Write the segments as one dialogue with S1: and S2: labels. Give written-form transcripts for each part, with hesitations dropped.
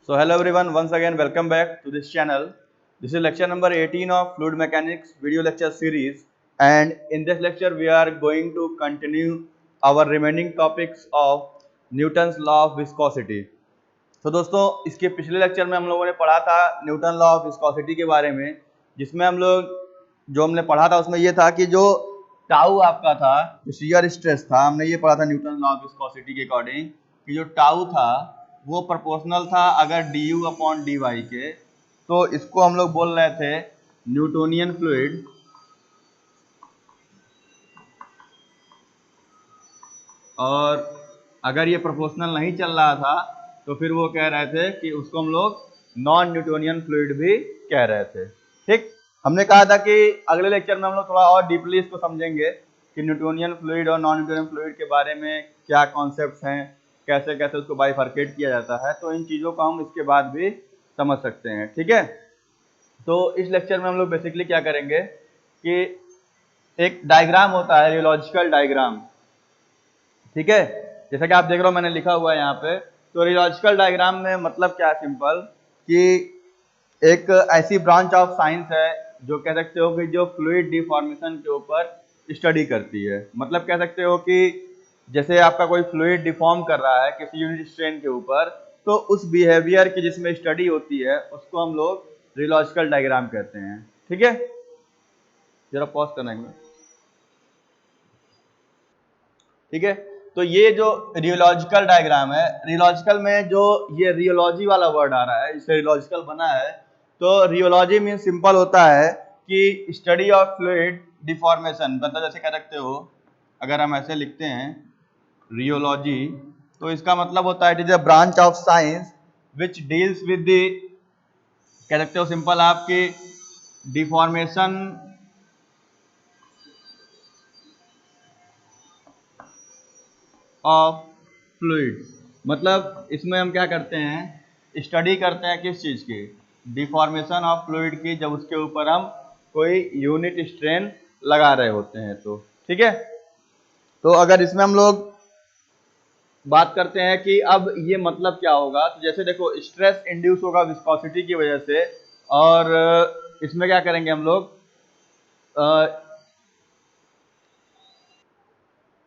S1: So hello everyone, once again welcome back to this channel. This is lecture number 18 of Fluid Mechanics video lecture series, and in this lecture we are going to continue our remaining topics of Newton's law of viscosity. तो दोस्तों इसके पिछले lecture में हम लोगों ने पढ़ा था न्यूटन लॉ ऑफ विस्कोसिटी के बारे में, जिसमें हमने पढ़ा था उसमें ये था कि जो टाउ आपका था, जो शियर स्ट्रेस था, हमने ये पढ़ा था न्यूटन लॉ ऑफ विस्कोसिटी के अकॉर्डिंग कि जो टाउ था वो प्रोपोर्शनल था अगर d u upon d y के। तो इसको हम लोग बोल रहे थे न्यूटोनियन फ्लूइड, और अगर ये प्रोपोर्शनल नहीं चल रहा था तो फिर वो कह रहे थे कि उसको हम लोग नॉन न्यूटोनियन फ्लूइड भी कह रहे थे। ठीक, हमने कहा था कि अगले लेक्चर में हम लोग थोड़ा और डीपली इसको समझेंगे कि न्यूटोनियन फ्लूइड और नॉन न्यूटोनियन फ्लूइड के बारे में क्या कॉन्सेप्ट्स हैं, कैसे कैसे उसको बाइफर्केट किया जाता है। तो इन चीज़ों को हम इसके बाद भी समझ सकते हैं। ठीक है, तो इस लेक्चर में हम लोग बेसिकली क्या करेंगे कि एक डायग्राम होता है, रियोलॉजिकल डायग्राम। ठीक है, जैसा कि आप देख रहे हो मैंने लिखा हुआ है यहाँ पे। तो रियोलॉजिकल डायग्राम में मतलब क्या है, सिंपल कि एक ऐसी ब्रांच ऑफ साइंस है जो कह सकते हो कि जो फ्लूइड डिफॉर्मेशन के ऊपर स्टडी करती है। मतलब कह सकते हो कि जैसे आपका कोई फ्लूइड डिफॉर्म कर रहा है किसी यूनिट स्ट्रेन के ऊपर, तो उस बिहेवियर की जिसमें स्टडी होती है उसको हम लोग रियोलॉजिकल डायग्राम कहते हैं। ठीक है, जरा पॉज करना है। ठीक है, तो ये जो रियोलॉजिकल डायग्राम है, रियोलॉजिकल में जो ये रियोलॉजी वाला वर्ड आ रहा है, इससे रियोलॉजिकल बना है। तो रियोलॉजी मीन सिंपल होता है कि स्टडी ऑफ फ्लूइड डिफॉर्मेशन। मतलब जैसे कह सकते हो, अगर हम ऐसे लिखते हैं रियोलॉजी, तो इसका मतलब होता है it is a branch of science which deals with the, कह सकते हो सिंपल आपकी डिफॉर्मेशन ऑफ फ्लूइड। मतलब इसमें हम क्या करते हैं, स्टडी करते हैं किस चीज़ की, डिफॉर्मेशन ऑफ फ्लूइड की, जब उसके ऊपर हम कोई यूनिट स्ट्रेन लगा रहे होते हैं। तो ठीक है, तो अगर इसमें हम लोग बात करते हैं कि अब ये मतलब क्या होगा, तो जैसे देखो स्ट्रेस इंड्यूस होगा विस्कोसिटी की वजह से, और इसमें क्या करेंगे हम लोग,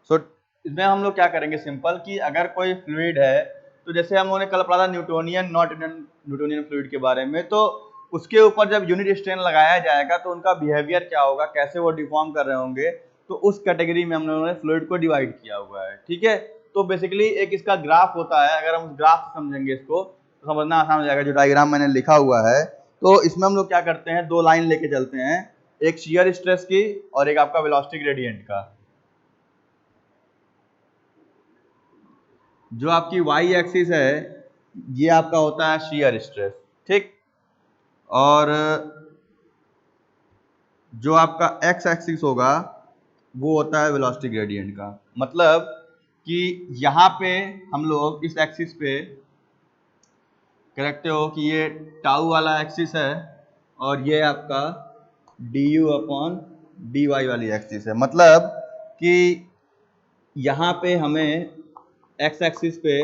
S1: सो इसमें हम लोग क्या करेंगे सिंपल कि अगर कोई फ्लूइड है, तो जैसे हम लोगों ने कल पढ़ा था न्यूटोनियन नॉट न्यूटोनियन फ्लूइड के बारे में, तो उसके ऊपर जब यूनिट स्ट्रेन लगाया जाएगा तो उनका बिहेवियर क्या होगा, कैसे वो डिफॉर्म कर रहे होंगे। तो उस कैटेगरी में हम लोगों ने फ्लूइड को डिवाइड किया हुआ है। ठीक है, तो बेसिकली एक इसका ग्राफ होता है, अगर हम उस ग्राफ से समझेंगे इसको तो समझना आसान हो जाएगा। जो डायग्राम मैंने लिखा हुआ है, तो इसमें हम लोग क्या करते हैं, दो लाइन लेके चलते हैं, एक शियर स्ट्रेस की और एक आपका वेलोसिटी ग्रेडियंट का। जो आपकी वाई एक्सिस है ये आपका होता है शियर स्ट्रेस। ठीक, और जो आपका एक्स एक्सिस होगा वो होता है वेलोसिटी ग्रेडियंट का। मतलब कि यहाँ पे हम लोग इस एक्सिस पे कहते हो कि ये टाउ वाला एक्सिस है और ये आपका d u upon d y वाली एक्सिस है। मतलब कि यहाँ पे हमें एक्स एक्सिस पे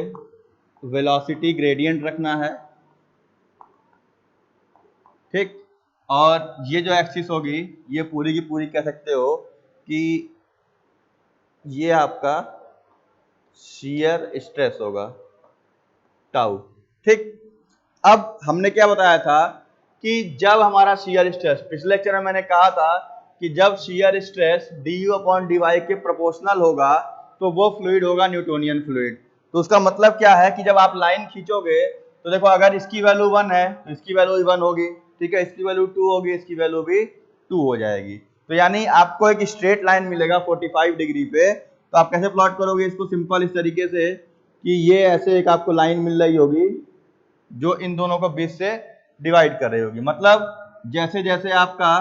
S1: वेलोसिटी ग्रेडियंट रखना है। ठीक, और ये जो एक्सिस होगी ये पूरी की पूरी कह सकते हो कि ये आपका शियर स्ट्रेस होगा, टाउ। ठीक, अब हमने क्या बताया था कि जब हमारा शियर स्ट्रेस, पिछले लेक्चर में मैंने कहा था कि जब shear stress d u upon d y के प्रोपोर्शनल होगा तो वो फ्लूइड होगा न्यूटोनियन फ्लूइड। तो उसका मतलब क्या है कि जब आप लाइन खींचोगे तो देखो अगर इसकी वैल्यू 1 है तो इसकी वैल्यू 1 होगी। ठीक है, इसकी वैल्यू 2 होगी, इसकी वैल्यू भी 2 हो जाएगी। तो यानी आपको एक स्ट्रेट लाइन मिलेगा 45 डिग्री पे। तो आप कैसे प्लॉट करोगे इसको, सिंपल इस तरीके से कि ये ऐसे एक आपको लाइन मिल रही होगी जो इन दोनों को बीच से डिवाइड कर रही होगी। मतलब जैसे जैसे आपका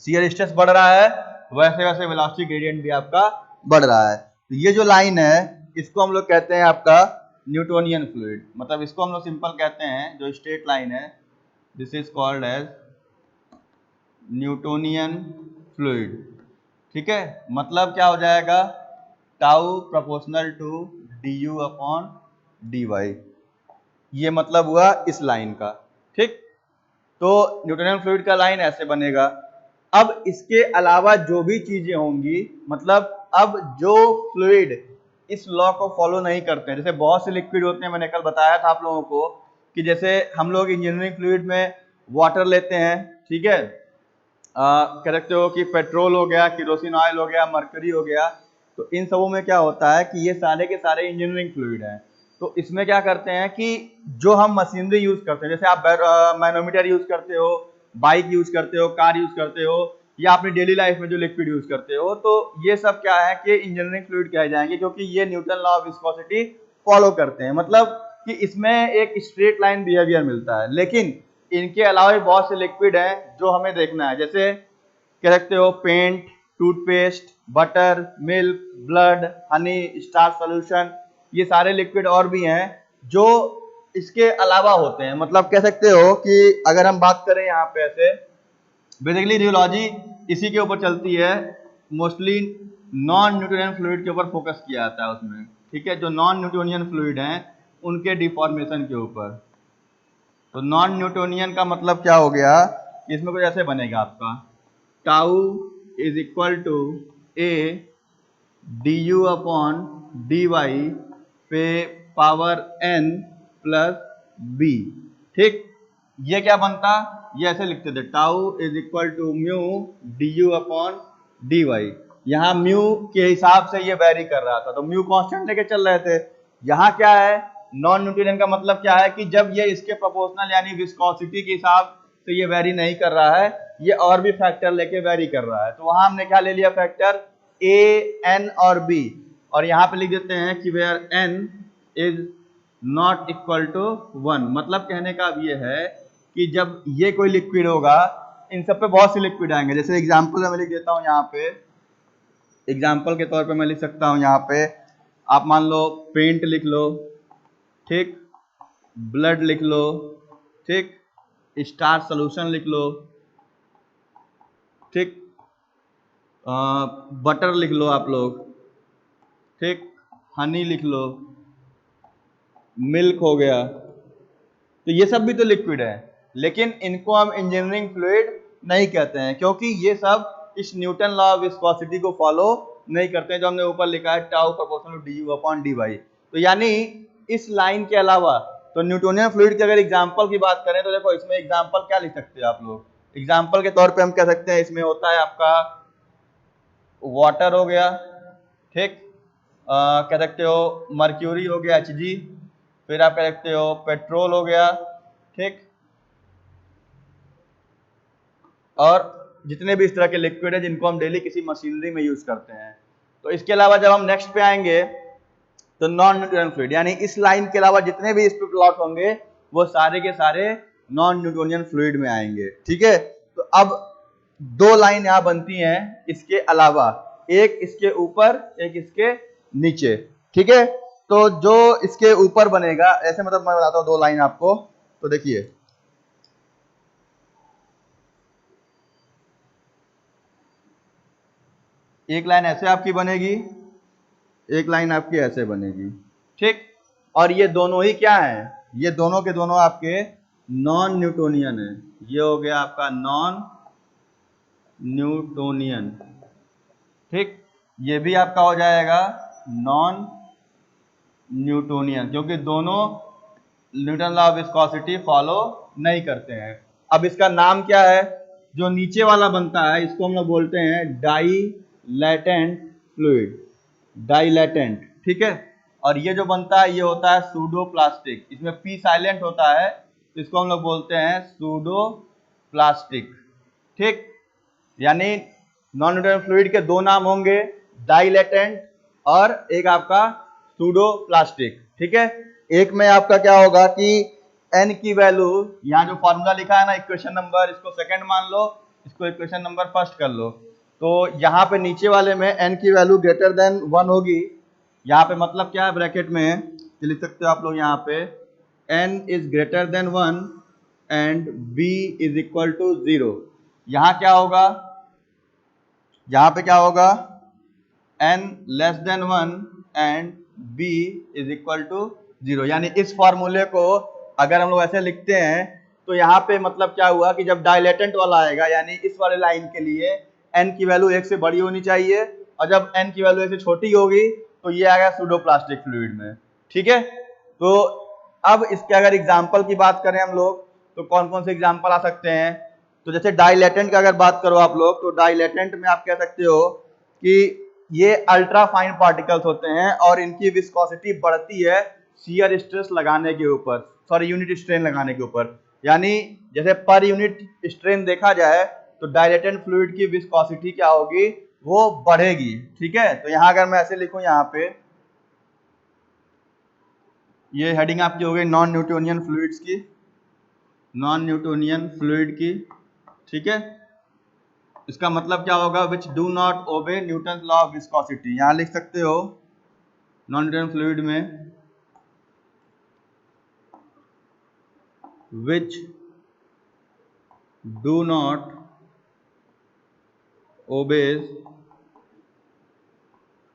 S1: शियर स्ट्रेस बढ़ रहा है वैसे वैसे वेलोसिटी ग्रेडियंट भी आपका बढ़ रहा है। तो ये जो लाइन है इसको हम लोग कहते हैं आपका न्यूटोनियन फ्लूइड। मतलब इसको हम लोग सिंपल कहते हैं, जो स्ट्रेट लाइन है this is called as Newtonian fluid. ठीक है, मतलब क्या हो जाएगा, tau proportional to d u upon d y. ये मतलब हुआ इस लाइन का, ठीक। तो न्यूटोनियन फ्लूइड का लाइन ऐसे बनेगा। अब इसके अलावा जो भी चीजें होंगी, मतलब अब जो फ्लूइड इस लॉ को फॉलो नहीं करते हैं, जैसे बहुत से लिक्विड होते हैं, मैंने कल बताया था आप लोगों को कि जैसे हम लोग इंजीनियरिंग फ्लूइड में वाटर लेते हैं, ठीक है, कह सकते हो कि पेट्रोल हो गया, केरोसिन ऑयल हो गया, मरकरी हो गया। तो इन सबों में क्या होता है कि ये सारे के सारे इंजीनियरिंग फ्लूइड हैं। तो इसमें क्या करते हैं कि जो हम मशीनरी यूज करते हैं, जैसे आप मैनोमीटर यूज करते हो, बाइक यूज करते हो, कार यूज करते हो, या अपनी डेली लाइफ में जो लिक्विड यूज करते हो, तो ये सब क्या है कि इंजीनियरिंग फ्लूइड कहे जाएंगे, क्योंकि ये Newton law of viscosity follow करते हैं। मतलब कि इसमें एक स्ट्रेट लाइन बिहेवियर मिलता है। लेकिन इनके अलावा भी बहुत से लिक्विड हैं जो हमें देखना है, जैसे कह सकते हो paint, toothpaste, butter, milk, blood, honey, starch solution, ये सारे लिक्विड और भी हैं जो इसके अलावा होते हैं। मतलब कह सकते हो कि अगर हम बात करें यहाँ पे ऐसे, बेसिकली रियोलॉजी इसी के ऊपर चलती है, मोस्टली नॉन न्यूटोनियन फ्लूइड के ऊपर फोकस किया जाता है उसमें, ठीक है। जो नॉन न्यूटोनियन फ्लूइड हैं उनके डिफॉर्मेशन के ऊपर। तो नॉन न्यूटोनियन का मतलब क्या हो गया, इसमें कुछ ऐसे बनेगा आपका tau is equal to a d u upon d y पे पावर n प्लस बी, ठीक। ये क्या बनता, ये ऐसे लिखते थे tau is equal to mu d u upon d y. यहाँ म्यू के हिसाब से ये वेरी कर रहा था, तो म्यू कांस्टेंट लेके चल रहे थे। यहाँ क्या है, नॉन न्यूटोनियन का मतलब क्या है कि जब ये इसके प्रोपोर्शनल यानी विस्कोसिटी के हिसाब से ये वेरी नहीं कर रहा है, ये और भी फैक्टर लेके वेरी कर रहा है। तो वहां हमने क्या ले लिया फैक्टर a, n और b, और यहाँ पे लिख देते हैं कि where n is not equal to 1। मतलब कहने का अब ये है कि जब ये कोई लिक्विड होगा, इन सब पे बहुत से लिक्विड आएंगे। जैसे एग्जांपल मैं लिख देता हूँ यहाँ पे, एग्जांपल के तौर पे मैं लिख सकता हूँ यहाँ पे, आप मान लो पेंट लिख लो, ठीक, ब्लड लिख लो, ठीक, स्टार सोल्यूशन लिख लो, ठीक, बटर लिख लो आप लोग, ठीक, हनी लिख लो, मिल्क हो गया। तो ये सब भी तो लिक्विड है, लेकिन इनको हम इंजीनियरिंग फ्लूइड नहीं कहते हैं, क्योंकि ये सब इस न्यूटन लॉ ऑफ विस्कोसिटी को फॉलो नहीं करते हैं, जो हमने ऊपर लिखा है tau proportional to d u upon d y. तो यानी इस लाइन के अलावा, तो न्यूटोनियन फ्लूइड की अगर एग्जाम्पल की बात करें तो देखो इसमें एग्जाम्पल क्या लिख सकते हैं आप लोग। एग्जाम्पल के तौर पे हम कह सकते हैं इसमें होता है आपका वाटर हो गया, ठीक, कह सकते हो मर्क्यूरी हो गया Hg, फिर आप कह सकते हो पेट्रोल हो गया, ठीक, और जितने भी इस तरह के लिक्विड है जिनको हम डेली किसी मशीनरी में यूज करते हैं। तो इसके अलावा जब हम नेक्स्ट पे आएंगे तो नॉन न्यूटोनियन फ्लूइड, यानी इस लाइन के अलावा जितने भी इस पे प्लॉट होंगे वो सारे के सारे नॉन न्यूटोनियन फ्लूइड में आएंगे, ठीक है। तो अब दो लाइन यहाँ बनती हैं इसके अलावा, एक इसके ऊपर एक इसके नीचे, ठीक है। तो जो इसके ऊपर बनेगा ऐसे, मतलब मैं बताता हूँ दो लाइन आपको, तो देखिए एक लाइन ऐसे आपकी बनेगी, एक लाइन आपकी ऐसे बनेगी, ठीक। और ये दोनों ही क्या है, ये दोनों के दोनों आपके नॉन न्यूटोनियन है। ये हो गया आपका नॉन न्यूटोनियन, ठीक। ये भी आपका हो जाएगा नॉन न्यूटोनियन, क्योंकि दोनों Newton law of viscosity follow नहीं करते हैं। अब इसका नाम क्या है, जो नीचे वाला बनता है इसको हम लोग बोलते हैं डाइलेटेंट फ्लूइड, डाइलेटेंट, ठीक है। और ये जो बनता है ये होता है सूडो प्लास्टिक, इसमें पी साइलेंट होता है, तो इसको हम लोग बोलते हैं सूडो प्लास्टिक, ठीक। यानी नॉन न्यूटोनियन फ्लूइड के दो नाम होंगे, डाइलेटेंट और एक आपका सूडो प्लास्टिक, ठीक है। एक में आपका क्या होगा कि n की वैल्यू, यहाँ जो फॉर्मूला लिखा है ना इक्वेशन नंबर, इसको सेकंड मान लो, इसको इक्वेशन नंबर फर्स्ट कर लो। तो यहाँ पे नीचे वाले में n की वैल्यू ग्रेटर देन 1 होगी। यहाँ पे मतलब क्या है, ब्रैकेट में ये लिख सकते हो आप लोग यहाँ पे n is greater than 1 and b is equal to 0। यहाँ क्या होगा, यहाँ पे क्या होगा n less than 1 and b is equal to 0। यानी इस फॉर्मूले को अगर हम लोग ऐसे लिखते हैं तो यहाँ पे मतलब क्या हुआ कि जब डायलेटेंट वाला आएगा यानी इस वाले लाइन के लिए n की वैल्यू 1 से बड़ी होनी चाहिए और जब n की वैल्यू 1 से छोटी होगी तो ये आएगा सूडोप्लास्टिक फ्लूइड में। ठीक है, तो अब इसके अगर एग्जाम्पल की बात करें हम लोग तो कौन कौन से एग्जाम्पल आ सकते हैं। तो जैसे डाइलेटेंट का अगर बात करो आप लोग तो डाइलेटेंट में आप कह सकते हो कि ये अल्ट्रा फाइन पार्टिकल्स होते हैं और इनकी विस्कोसिटी बढ़ती है शियर स्ट्रेस लगाने के ऊपर, सॉरी यूनिट स्ट्रेन लगाने के ऊपर। यानी जैसे पर यूनिट स्ट्रेन देखा जाए तो डाइलेटेंट फ्लूइड की विस्कोसिटी क्या होगी, वो बढ़ेगी। ठीक है, तो यहां अगर मैं ऐसे लिखूं, यहाँ पे ये हेडिंग आपकी हो गई नॉन न्यूटोनियन फ्लूइड्स की, नॉन न्यूटोनियन फ्लूइड की। ठीक है, इसका मतलब क्या होगा, which do not obey Newton law of viscosity. यहां लिख सकते हो नॉन न्यूटोनियन फ्लूइड में which do not obeys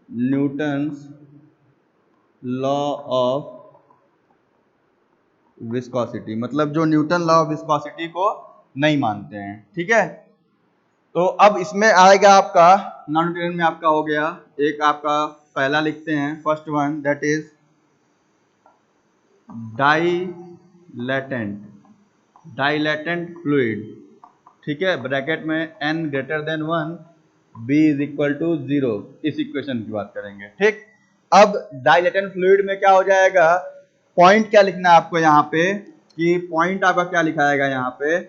S1: Newton's law of viscosity, मतलब जो न्यूटन लॉ ऑफ विस्कोसिटी को नहीं मानते हैं। ठीक है, तो अब इसमें आएगा आपका नॉन न्यूटोनियन में आपका हो गया एक, आपका पहला लिखते हैं first one, that is dilatant, dilatant fluid. ठीक है, ब्रैकेट में n greater than 1 b is equal to 0, इस इक्वेशन की बात करेंगे। ठीक, अब डाइलेटेंट फ्लूइड में क्या हो जाएगा, पॉइंट क्या लिखना है आपको यहाँ पे, कि पॉइंट आपका क्या लिखाएगा यहाँ पे,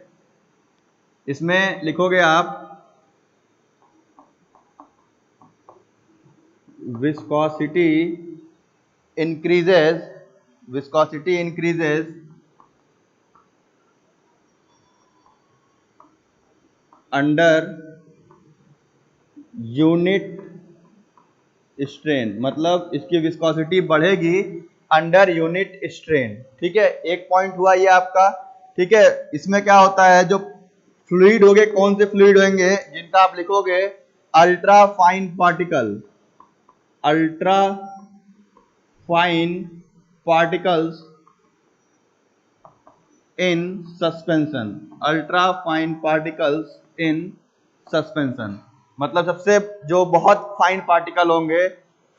S1: इसमें लिखोगे आप viscosity increases, viscosity increases under unit strain, मतलब इसकी विस्कोसिटी बढ़ेगी अंडर यूनिट स्ट्रेन। ठीक है, एक पॉइंट हुआ ये आपका। ठीक है, इसमें क्या होता है, जो फ्लूइड होंगे, कौन से फ्लूइड होंगे, जिनका आप लिखोगे ultra fine particle, ultra fine particles in suspension, ultra fine particles in suspension, मतलब सबसे जो बहुत फाइन पार्टिकल होंगे,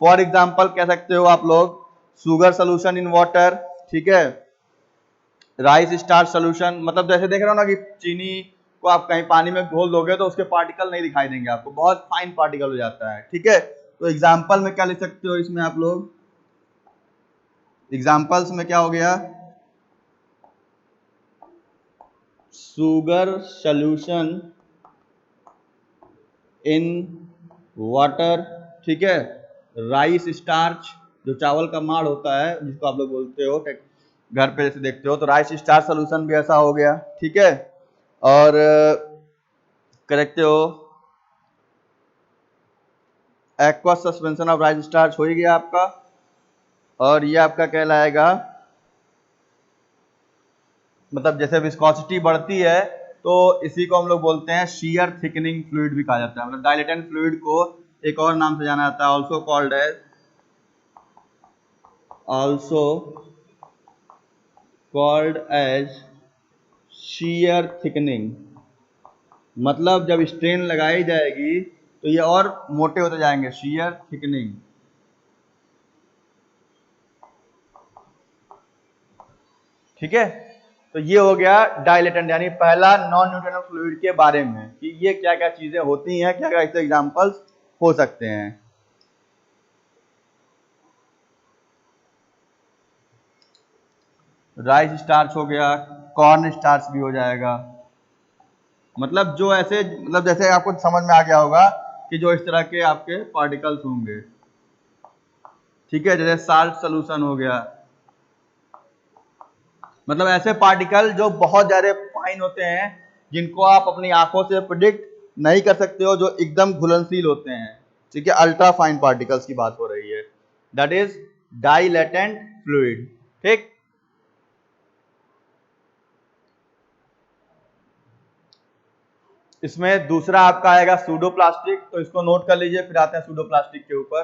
S1: फॉर एग्जांपल कह सकते हो आप लोग शुगर सोल्यूशन इन वाटर। ठीक है, राइस स्टार्च सोल्यूशन, मतलब जैसे देख रहे हो ना कि चीनी को आप कहीं पानी में घोल दोगे तो उसके पार्टिकल नहीं दिखाई देंगे आपको, बहुत फाइन पार्टिकल हो जाता है। ठीक है, तो एग्जाम्पल में क्या लिख सकते हो इसमें आप लोग, एग्जाम्पल्स में क्या हो गया, शुगर सॉल्यूशन इन वाटर। ठीक है, राइस स्टार्च, जो चावल का माड़ होता है जिसको आप लोग बोलते हो घर पे जैसे देखते हो, तो राइस स्टार्च सॉल्यूशन भी ऐसा हो गया। ठीक है, और करेक्ट हो aqua suspension of rice starch हो ही गया आपका, और ये आपका कहलाएगा, मतलब जैसे विस्कोसिटी बढ़ती है तो इसी को हम लोग बोलते हैं शियर थिकनिंग फ्लूइड भी कहा जाता है। मतलब डाइलेटेंट फ्लूइड को एक और नाम से जाना जाता है, also called as, also called as shear thickening, मतलब जब स्ट्रेन लगाई जाएगी तो ये और मोटे होते जाएंगे, शियर थिकनिंग। ठीक है, तो ये हो गया डाइलेटेंट, यानी पहला नॉन न्यूटोनियन फ्लूइड के बारे में कि ये क्या क्या चीजें होती हैं, क्या क्या इसके एग्जांपल्स हो सकते हैं। राइस स्टार्च हो गया, कॉर्न स्टार्च भी हो जाएगा, मतलब जो ऐसे, मतलब जैसे आपको समझ में आ गया होगा कि जो इस तरह के आपके पार्टिकल्स होंगे। ठीक है, जैसे साल्ट सोल्यूशन हो गया, मतलब ऐसे पार्टिकल जो बहुत ज्यादा फाइन होते हैं, जिनको आप अपनी आंखों से प्रिडिक्ट नहीं कर सकते हो, जो एकदम घुलनशील होते हैं। ठीक है, अल्ट्रा फाइन पार्टिकल्स की बात हो रही है, दैट इज डाइलेटेंट फ्लूइड। ठीक, इसमें दूसरा आपका आएगा सूडोप्लास्टिक, तो इसको नोट कर लीजिए, फिर आते हैं सूडोप्लास्टिक के ऊपर।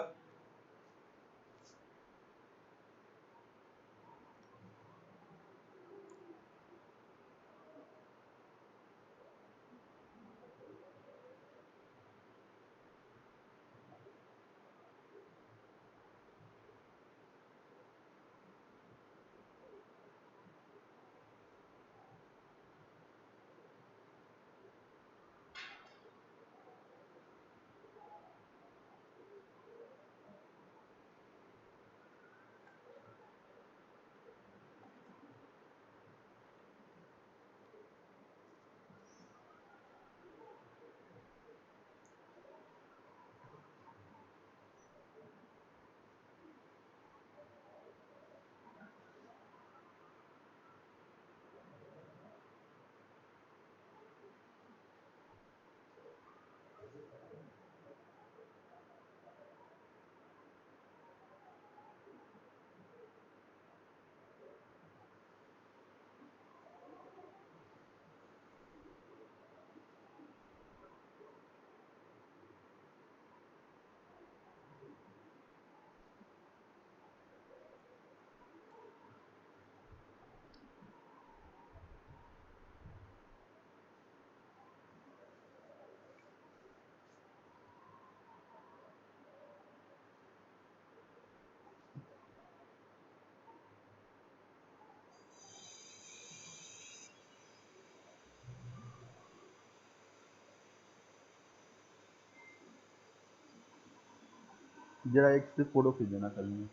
S1: जरा एक से फोटो खींच देना कल में।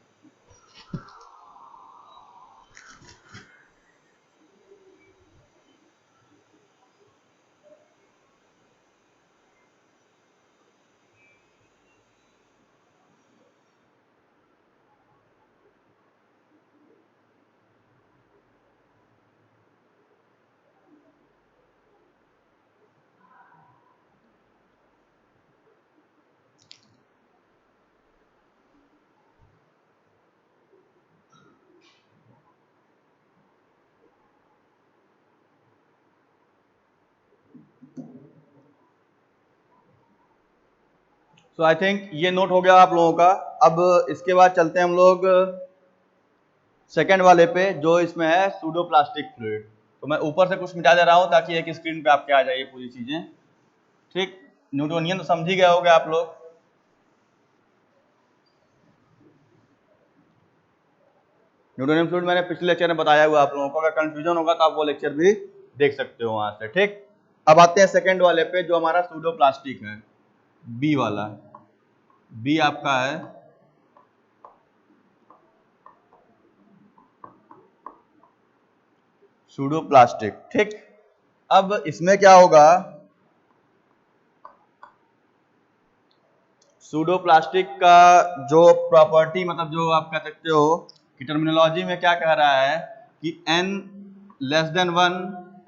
S1: सो आई थिंक ये नोट हो गया आप लोगों का। अब इसके बाद चलते हैं हम लोग सेकेंड वाले पे, जो इसमें है सूडोप्लास्टिक फ्लूइड। तो मैं ऊपर से कुछ मिटा दे रहा हूँ ताकि एक स्क्रीन पे आपके आ जाए पूरी चीजें। ठीक, न्यूटोनियन तो समझ ही गए होगे आप लोग। न्यूटोनियन फ्लूइड मैंने पिछले लेक्चर में बताया हुआ आप लोगों को, अगर कंफ्यूजन होगा तो आप वो लेक्चर भी देख सकते हो वहां से। ठीक, अब आते हैं सेकेंड वाले पे जो हमारा सूडोप्लास्टिक है, बी वाला। बी आपका है सूडोप्लास्टिक। ठीक, अब इसमें क्या होगा, सूडोप्लास्टिक का जो प्रॉपर्टी, मतलब जो आप कह सकते हो कि टर्मिनोलॉजी में क्या कह रहा है कि n less than 1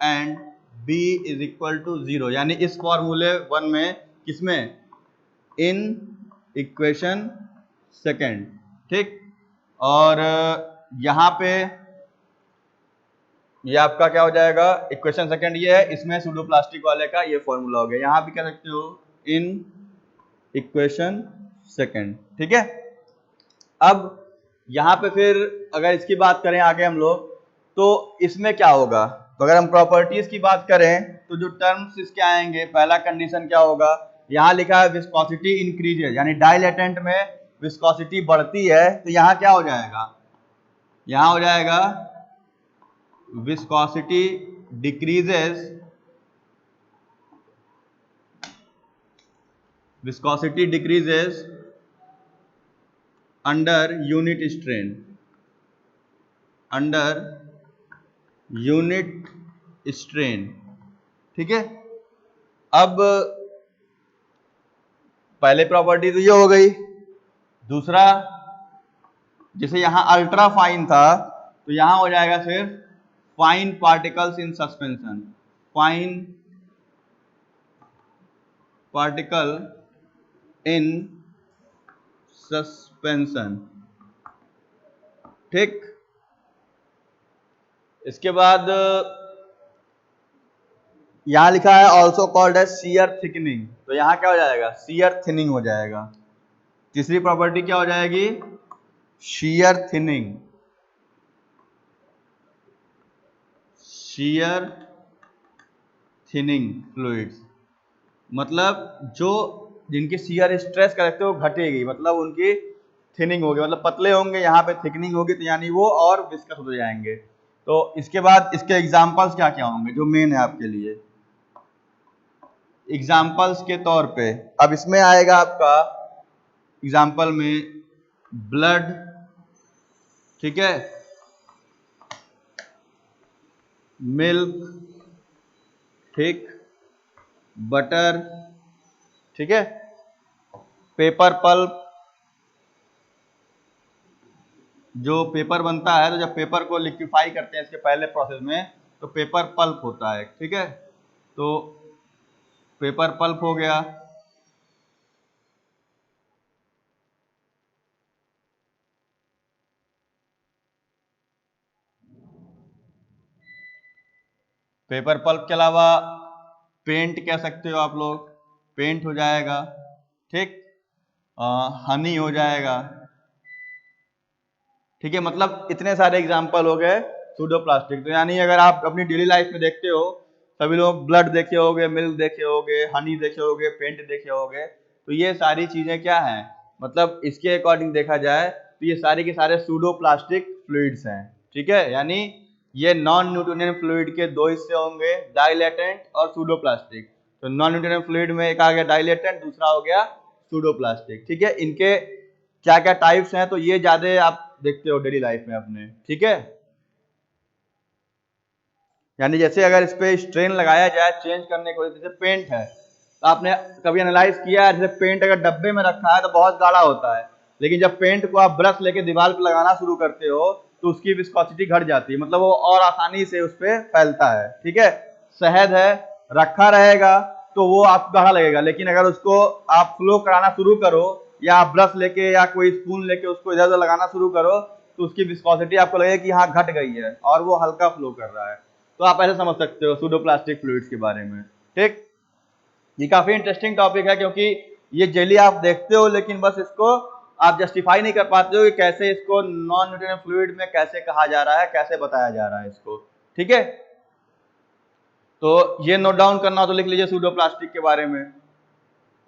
S1: and b is equal to 0, यानी इस फॉर्मूले 1 में, किसमें, इन इक्वेशन सेकेंड। ठीक, और यहाँ पे ये आपका क्या हो जाएगा, इक्वेशन सेकेंड ये है, इसमें सूडोप्लास्टिक वाले का ये फॉर्मूला हो गया। यहाँ भी कह सकते हो इन इक्वेशन सेकेंड। ठीक है, अब यहाँ पे फिर अगर इसकी बात करें आगे हम लोग, तो इसमें क्या होगा, तो अगर हम प्रॉपर्टीज की बात करें तो जो टर्म्स इसके आएंगे, पहला कंडीशन क्या होगा, यहाँ लिखा है विस्कोसिटी इंक्रीजेज, यानी डाइलेटेंट में विस्कोसिटी बढ़ती है, तो यहाँ क्या हो जाएगा, यहाँ हो जाएगा viscosity decreases, viscosity decreases under unit strain, under unit strain. ठीक है, अब पहले प्रॉपर्टी तो ये हो गई। दूसरा, जैसे यहां अल्ट्रा फाइन था तो यहां हो जाएगा सिर्फ fine particles in suspension, fine particle in suspension. ठीक, इसके बाद यहां लिखा है also called as shear thickening, तो यहां क्या हो जाएगा, शियर थिनिंग हो जाएगा। तीसरी प्रॉपर्टी क्या हो जाएगी, shear thinning, shear thinning fluids, मतलब जो जिनकी शियर स्ट्रेस करते हो घटेगी, मतलब उनकी थिनिंग होगी, मतलब पतले होंगे, यहाँ पे थिकनिंग होगी, तो यानी वो और विस्कस होते जाएंगे। तो इसके बाद इसके एग्जांपल्स क्या क्या होंगे जो मेन है आपके लिए, एग्जांपल्स के तौर पे अब इसमें आएगा आपका एग्जांपल में ब्लड, ठीक है, मिल्क, ठीक, बटर, ठीक है, पेपर पल्प, जो पेपर बनता है, तो जब पेपर को लिक्विफाई करते हैं इसके पहले प्रोसेस में, तो पेपर पल्प होता है। ठीक है, तो पेपर पल्प हो गया। पेपर पल्प के अलावा पेंट कह सकते हो आप लोग, पेंट हो जाएगा। ठीक, हनी हो जाएगा। ठीक है, मतलब इतने सारे एग्जाम्पल हो गए सूडोप्लास्टिक। तो यानी अगर आप अपनी डेली लाइफ में देखते हो, सभी लोग ब्लड देखे होगे, मिल्क देखे होगे, हनी देखे होगे, पेंट देखे होगे, तो ये सारी चीजें क्या हैं, मतलब इसके अकॉर्डिंग देखा जाए तो ये सारे के सारे सूडोप्लास्टिक फ्लूइड्स हैं। ठीक है, यानी ये नॉन न्यूटोनियन फ्लूइड के दो हिस्से होंगे, डाइलेटेंट और सूडोप्लास्टिक। तो नॉन न्यूटोनियन फ्लूइड में एक आ गया डाइलेटेंट, दूसरा हो गया सूडोप्लास्टिक। ठीक है, इनके क्या क्या टाइप्स हैं, तो ये ज्यादा आप देखते हो डेली लाइफ में अपने, ठीक है। यानी जैसे अगर इस पे स्ट्रेन लगाया जाए चेंज करने को, जैसे पेंट है, तो आपने कभी एनालाइज किया है, जैसे पेंट अगर डब्बे में रखा है तो बहुत गाढ़ा होता है, लेकिन जब पेंट को आप ब्रश लेके दीवार पे लगाना शुरू करते हो तो उसकी विस्कोसिटी घट जाती है, मतलब वो और आसानी से उस पर फैलता है, ठीक है। शहद है, रखा रहेगा तो वो आपको गाढ़ा लगेगा, लेकिन अगर उसको आप फ्लो कराना शुरू करो या आप ब्रश लेके या कोई स्पून लेके उसको इधर उधर लगाना शुरू करो तो उसकी विस्कोसिटी आपको लगेगा कि हाँ घट गई है और वो हल्का फ्लो कर रहा है। तो आप ऐसे समझ सकते हो सूडोप्लास्टिक फ्लूइड्स के बारे में, ठीक। ये काफी इंटरेस्टिंग टॉपिक है क्योंकि ये जेली आप देखते हो लेकिन बस इसको आप जस्टिफाई नहीं कर पाते हो कि कैसे इसको नॉन न्यूट्रिएंट फ्लूइड में कैसे कहा जा रहा है, कैसे बताया जा रहा है इसको, ठीक है। तो ये नोट डाउन करना हो तो लिख लीजिए सूडोप्लास्टिक के बारे में।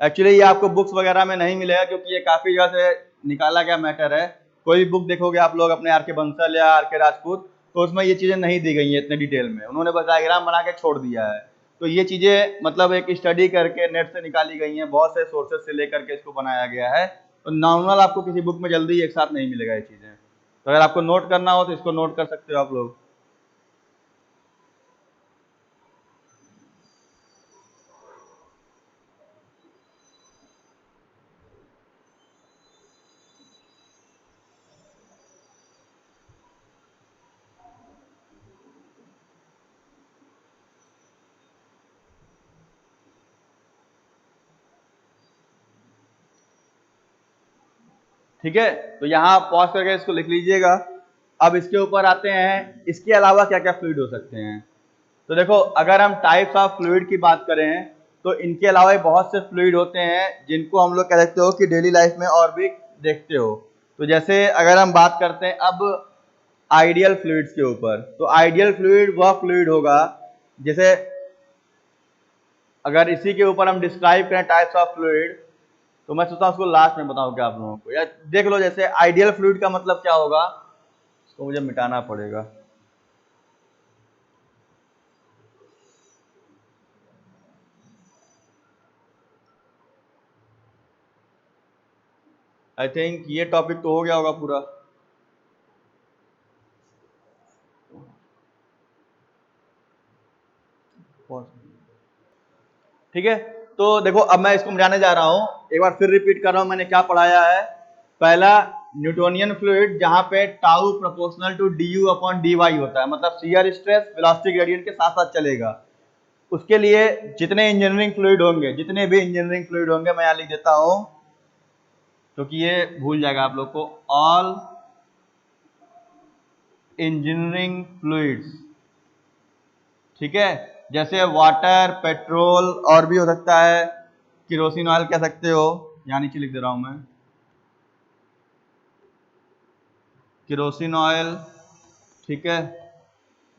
S1: एक्चुअली ये आपको बुक्स वगैरह में नहीं मिलेगा क्योंकि ये काफी जगह से निकाला गया मैटर है। कोई भी बुक देखोगे आप लोग अपने आर के बंसल या आर के राजपूत, तो उसमें ये चीजें नहीं दी गई हैं इतने डिटेल में, उन्होंने बस डायग्राम बना के छोड़ दिया है। तो ये चीजें मतलब एक स्टडी करके नेट से निकाली गई हैं, बहुत से सोर्सेज से लेकर के इसको बनाया गया है। तो नॉर्मल आपको किसी बुक में जल्दी एक साथ नहीं मिलेगा ये चीजें। तो अगर आपको नोट करना हो तो इसको नोट कर सकते हो आप लोग। ठीक है, तो यहाँ पॉज करके इसको लिख लीजिएगा। अब इसके ऊपर आते हैं, इसके अलावा क्या क्या फ्लूइड हो सकते हैं। तो देखो, अगर हम टाइप्स ऑफ फ्लूइड की बात करें तो इनके अलावा बहुत से फ्लूइड होते हैं जिनको हम लोग कह सकते हो कि डेली लाइफ में और भी देखते हो। तो जैसे अगर हम बात करते हैं अब आइडियल फ्लूइड्स के ऊपर, तो आइडियल फ्लूइड वह फ्लूइड होगा, जैसे अगर इसी के ऊपर हम डिस्क्राइब करें टाइप्स ऑफ फ्लूइड, तो मैं सोचता हूँ उसको लास्ट में बताऊँ क्या आप लोगों को, या देख लो। जैसे आइडियल फ्लूइड का मतलब क्या होगा, इसको मुझे मिटाना पड़ेगा। आई थिंक ये टॉपिक तो हो गया होगा पूरा। ठीक है, तो देखो अब मैं इसको मिटाने जा रहा हूं, एक बार फिर रिपीट कर रहा हूं मैंने क्या पढ़ाया है। पहला न्यूटोनियन फ्लूइड जहां पे tau proportional to d u upon d y होता है, मतलब शियर स्ट्रेस वेलोसिटी ग्रेडियंट के साथ साथ चलेगा। उसके लिए जितने इंजीनियरिंग फ्लूइड होंगे, जितने भी इंजीनियरिंग फ्लूइड होंगे, मैं यहां लिख देता हूं क्योंकि ये भूल जाएगा आप लोग को, ऑल इंजीनियरिंग फ्लूइड्स, ठीक है। जैसे वाटर, पेट्रोल, और भी हो सकता है किरोसिन ऑयल कह सकते हो, यहाँ नीचे लिख दे रहा हूं मैं, किरोसिन ऑयल, ठीक है,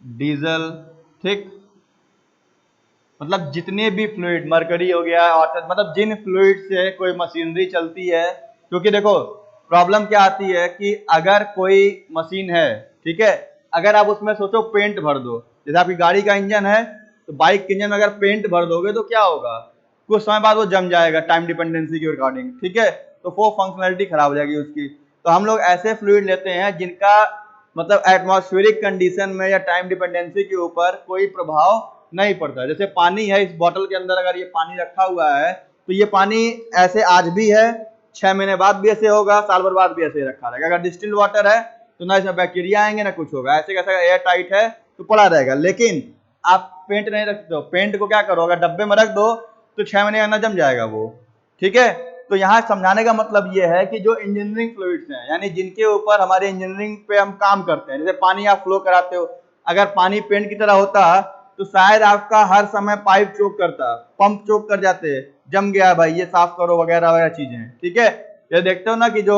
S1: डीजल, ठीक। मतलब जितने भी फ्लूइड, मरकरी हो गया, वाटर, मतलब जिन फ्लूइड से कोई मशीनरी चलती है। क्योंकि देखो प्रॉब्लम क्या आती है कि अगर कोई मशीन है, ठीक है, अगर आप उसमें सोचो पेंट भर दो, जैसे आपकी गाड़ी का इंजन है तो बाइक के इंजन में अगर पेंट भर दोगे तो क्या होगा, कुछ समय बाद वो जम जाएगा टाइम डिपेंडेंसी के अकॉर्डिंग, ठीक है, तो वो फंक्शनलिटी खराब हो जाएगी उसकी। तो हम लोग ऐसे फ्लूइड लेते हैं जिनका मतलब एटमॉस्फेरिक कंडीशन में या टाइम डिपेंडेंसी के ऊपर कोई प्रभाव नहीं पड़ता। जैसे पानी है, इस बोतल के अंदर अगर ये पानी रखा हुआ है तो ये पानी ऐसे आज भी है, 6 महीने बाद भी ऐसे होगा, साल भर बाद भी ऐसे रखा रहेगा। अगर डिस्टिल्ड वाटर है तो ना इसमें बैक्टीरिया आएंगे ना कुछ होगा, ऐसे कैसे एयर टाइट है तो पड़ा रहेगा। लेकिन आप पेंट नहीं रखते हो, पेंट को क्या करो, अगर डब्बे में रख दो तो 6 महीने अंदर जम जाएगा वो, ठीक है। तो यहाँ समझाने का मतलब ये है कि जो इंजीनियरिंग फ्लूइड्स हैं, यानी जिनके ऊपर हमारे इंजीनियरिंग पे हम काम करते हैं, जैसे पानी आप फ्लो कराते हो, अगर पानी पेंट की तरह होता तो शायद आपका हर समय पाइप चोक करता, पंप चोक कर जाते, जम गया भाई ये साफ करो वगैरह वगैरह चीजें, ठीक है। ये देखते हो ना कि जो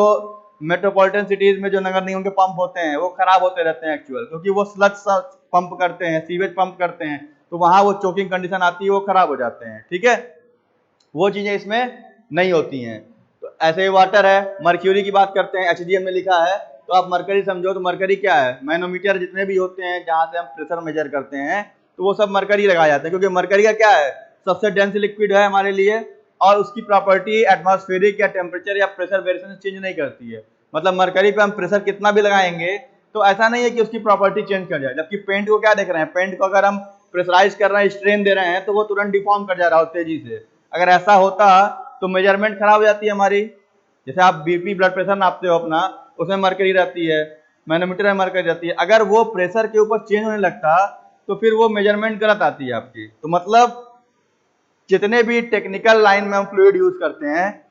S1: मेट्रोपॉलिटन सिटीज में जो नगर निगम के पंप होते हैं वो खराब होते रहते हैं एक्चुअल, क्योंकि वो स्लज पंप करते हैं, सीवेज पंप करते हैं, तो वहां वो चोकिंग कंडीशन आती है, वो खराब हो जाते हैं, ठीक है। वो चीजें इसमें नहीं होती हैं। तो ऐसे ही वाटर है, मर्क्यूरी की बात करते हैं, एचजीएम में लिखा है, तो आप मरकरी समझो, तो मरकरी क्या है, मैनोमीटर जितने भी होते हैं जहां से हम प्रेशर मेजर करते हैं तो वो सब मरकरी लगाए जाते हैं, क्योंकि मरकरी का क्या है, सबसे डेंस लिक्विड है हमारे लिए और उसकी प्रॉपर्टी एटमॉस्फेरिक या टेम्परेचर या प्रेशर वेरिएशन से चेंज नहीं करती है। मतलब मरकरी पे हम प्रेशर कितना भी लगाएंगे तो ऐसा नहीं है कि उसकी प्रॉपर्टी चेंज कर जाए। जबकि पेंट को क्या देख रहे हैं, पेंट को अगर हम प्रेशराइज कर रहे हैं, स्ट्रेन दे रहे हैं, तो वो तुरंत डिफॉर्म कर जा रहा हो तेजी से। अगर ऐसा होता तो मेजरमेंट खराब हो जाती है हमारी। जैसे आप बीपी ब्लड प्रेशर नापते हो अपना, उसमें मरकरी रहती है, मैनोमीटर में मरकरी रहती है, अगर वो प्रेशर के ऊपर चेंज होने लगता तो फिर वो मेजरमेंट गलत आती है आपकी। तो मतलब जितने भी टेक्निकल लाइन में हम फ्लूइड यूज करते हैं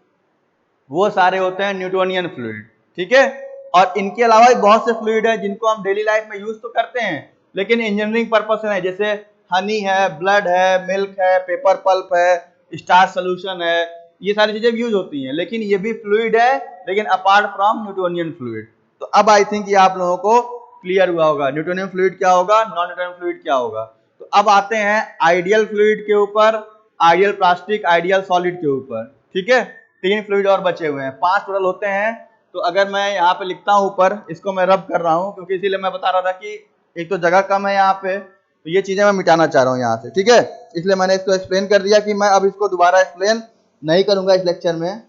S1: वो सारे होते हैं न्यूटोनियन फ्लूइड, ठीक है। और इनके अलावा भी बहुत से फ्लूइड हैं जिनको हम डेली लाइफ में यूज तो करते हैं लेकिन इंजीनियरिंग पर्पज से नहीं, जैसे हनी है, ब्लड है, मिल्क है, पेपर पल्प है, स्टार्च सोल्यूशन है, ये सारी चीजें यूज होती हैं, लेकिन ये भी फ्लूइड है लेकिन अपार्ट फ्रॉम न्यूटोनियन फ्लूइड। तो अब आई थिंक ये आप लोगों को क्लियर हुआ होगा न्यूटोनियन फ्लूइड क्या होगा, नॉन न्यूटोनियन फ्लूइड क्या होगा। तो अब आते हैं आइडियल फ्लूइड के ऊपर, आइडियल प्लास्टिक, आइडियल सॉलिड के ऊपर, ठीक है। 3 फ्लूइड और बचे हुए हैं, 5 टोटल होते हैं। तो अगर मैं यहाँ पे लिखता हूँ ऊपर, इसको मैं रब कर रहा हूँ क्योंकि इसीलिए मैं बता रहा था कि एक तो जगह कम है यहाँ पे, तो ये चीजें मैं मिटाना चाह रहा हूँ यहाँ से, ठीक है। इसलिए मैंने इसको एक्सप्लेन कर दिया कि मैं अब इसको दोबारा एक्सप्लेन नहीं करूंगा इस लेक्चर में।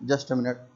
S1: Just a minute.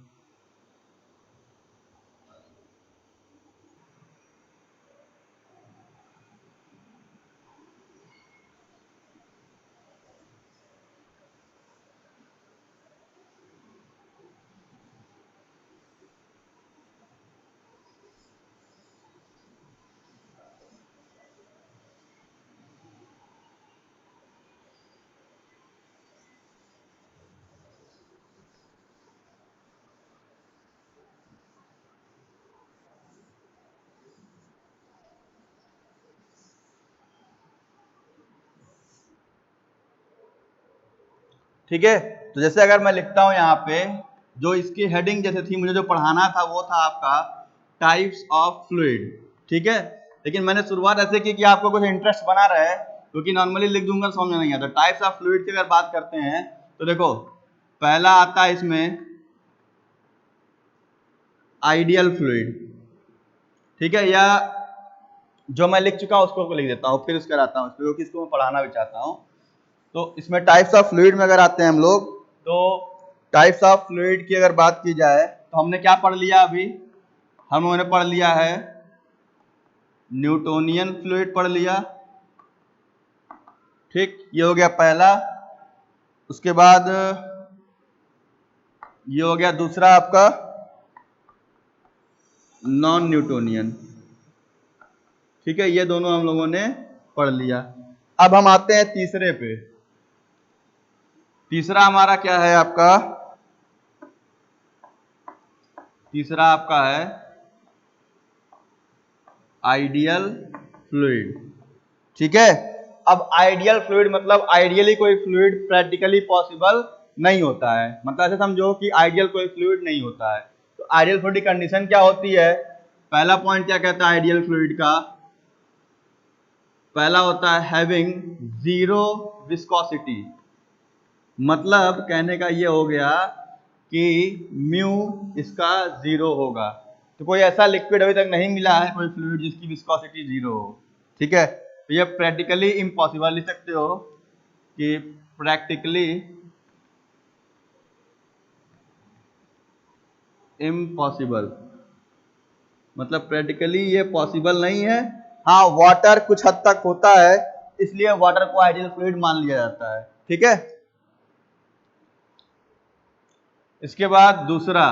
S1: ठीक है, तो जैसे अगर मैं लिखता हूं यहाँ पे, जो इसकी हेडिंग जैसे थी, मुझे जो पढ़ाना था वो था आपका टाइप्स ऑफ फ्लूइड, ठीक है। लेकिन मैंने शुरुआत ऐसे की कि आपको कुछ इंटरेस्ट बना रहे, क्योंकि नॉर्मली लिख दूंगा समझ में नहीं आता। टाइप्स ऑफ फ्लूइड की अगर बात करते हैं तो देखो, पहला आता है इसमें आइडियल फ्लूइड, ठीक है, या जो मैं लिख चुका हूं उसको लिख देता हूँ, फिर उसका आता हूँ क्योंकि इसको मैं पढ़ाना भी चाहता हूँ। तो इसमें टाइप्स ऑफ फ्लूइड में अगर आते हैं हम लोग, तो टाइप्स ऑफ फ्लूइड की अगर बात की जाए तो हमने क्या पढ़ लिया अभी, हमने पढ़ लिया है न्यूटोनियन फ्लूइड पढ़ लिया, ठीक, ये हो गया पहला। उसके बाद ये हो गया दूसरा आपका नॉन न्यूटोनियन, ठीक है, ये दोनों हम लोगों ने पढ़ लिया। अब हम आते हैं तीसरे पे। तीसरा हमारा क्या है आपका, तीसरा आपका है आइडियल फ्लूइड, ठीक है। अब आइडियल फ्लूइड मतलब आइडियली कोई फ्लूइड प्रैक्टिकली पॉसिबल नहीं होता है, मतलब ऐसे समझो कि आइडियल कोई फ्लूइड नहीं होता है। तो आइडियल फ्लूइड की कंडीशन क्या होती है, पहला पॉइंट क्या कहता है आइडियल फ्लूइड का, पहला होता है हैविंग जीरो विस्कोसिटी, मतलब कहने का ये हो गया कि म्यू इसका जीरो होगा। तो कोई ऐसा लिक्विड अभी तक नहीं मिला है, कोई फ्लूइड जिसकी विस्कोसिटी जीरो हो, ठीक है। तो ये प्रैक्टिकली इम्पॉसिबल लिख सकते हो कि प्रैक्टिकली इम्पॉसिबल, मतलब प्रैक्टिकली ये पॉसिबल नहीं है। हाँ, वाटर कुछ हद तक होता है, इसलिए वाटर को आइडियल फ्लूइड मान लिया जाता है, ठीक है। इसके बाद दूसरा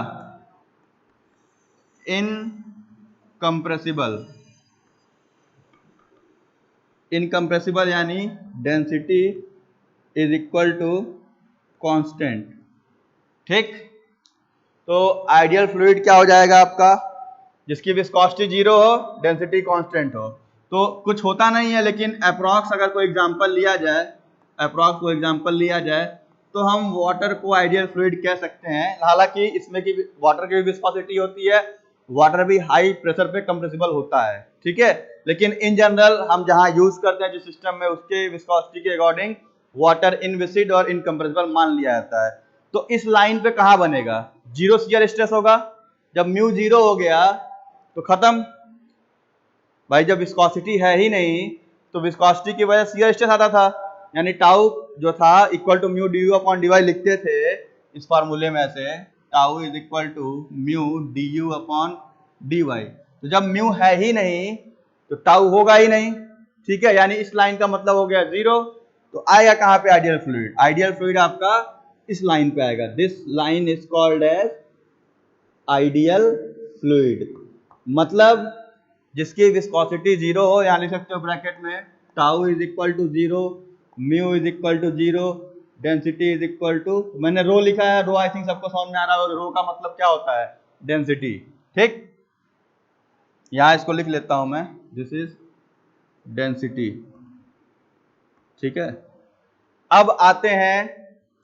S1: इनकम्प्रेसिबल, इनकम्प्रेसिबल यानी density is equal to constant, ठीक। तो आइडियल फ्लूइड क्या हो जाएगा आपका, जिसकी विस्कोसिटी जीरो हो, डेंसिटी कांस्टेंट हो। तो कुछ होता नहीं है, लेकिन अप्रॉक्स अगर कोई एग्जांपल लिया जाए, अप्रॉक्स कोई एग्जांपल लिया जाए तो हम वाटर को आइडियल फ्लूइड कह सकते हैं। हालांकि इसमें की वाटर की भी विस्कोसिटी होती है, वाटर भी हाई प्रेशर पे कंप्रेसिबल होता है, ठीक है। लेकिन इन जनरल हम जहां यूज करते हैं जिस सिस्टम में, उसके विस्कोसिटी के अकॉर्डिंग वाटर इनविसिड और इनकम्प्रेसिबल मान लिया जाता है। तो इस लाइन पे कहां बनेगा, जीरो शियर स्ट्रेस होगा। जब म्यू जीरो हो गया तो खत्म भाई, जब विस्कोसिटी है ही नहीं तो विस्कोसिटी की वजह से शियर स्ट्रेस आता था, यानी टाउ जो था equal to mu d u upon d y लिखते थे इस फार्मूले में से, tau is equal to mu d u upon d y. तो जब म्यू है ही नहीं तो टाउ होगा ही नहीं, ठीक है, यानी इस लाइन का मतलब हो गया 0। तो आएगा कहां पे आइडियल फ्लूइड? आइडियल फ्लूइड आपका इस लाइन पे आएगा। This line is called as ideal fluid, मतलब जिसकी विस्कोसिटी 0 हो, यहां लिख सकते हो ब्रैकेट में tau is equal to 0, mu is equal to 0, density is equal to, मैंने रो लिखा है, रो आई थिंक सबको समझ में आ रहा है, रो का मतलब क्या होता है? डेंसिटी, ठीक। यहां इसको लिख लेता हूं मैं, दिस इज डेंसिटी, ठीक है। अब आते हैं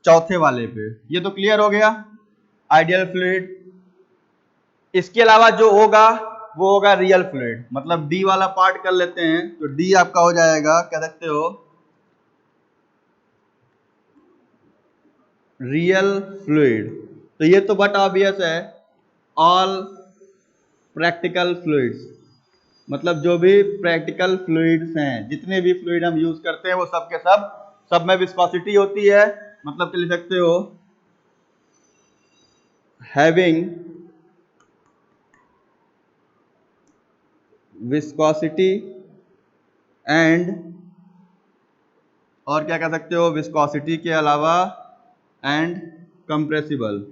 S1: चौथे वाले पे, ये तो क्लियर हो गया आइडियल फ्लूइड। इसके अलावा जो होगा वो होगा रियल फ्लूइड, मतलब डी वाला पार्ट कर लेते हैं, तो डी आपका हो जाएगा, कह सकते हो रियल फ्लूइड। तो ये तो बट ऑब्वियस है, ऑल प्रैक्टिकल फ्लूइड्स, मतलब जो भी प्रैक्टिकल फ्लूइड्स हैं, जितने भी फ्लूइड हम यूज करते हैं वो सब के सब में विस्कोसिटी होती है, मतलब लिख सकते हो हैविंग विस्कोसिटी एंड, और क्या कह सकते हो विस्कोसिटी के अलावा एंड कंप्रेसिबल,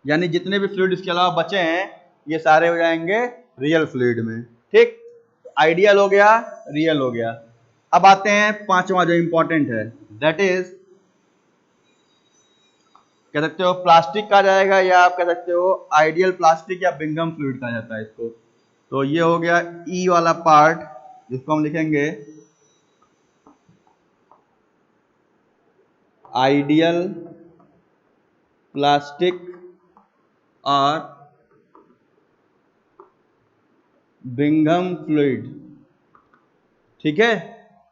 S1: यानी जितने भी फ्लूइड इसके अलावा बचे हैं ये सारे हो जाएंगे रियल फ्लूइड में, ठीक। आइडियल हो गया, रियल हो गया। अब आते हैं पांचवा जो इंपॉर्टेंट है, दैट इज कह सकते हो प्लास्टिक कहा जाएगा, या आप कह सकते हो आइडियल प्लास्टिक या बिंगम फ्लूइड कहा जाता है इसको। तो ये हो गया ई वाला पार्ट, जिसको हम लिखेंगे आइडियल प्लास्टिक और बिंगम फ्लूइड, ठीक है,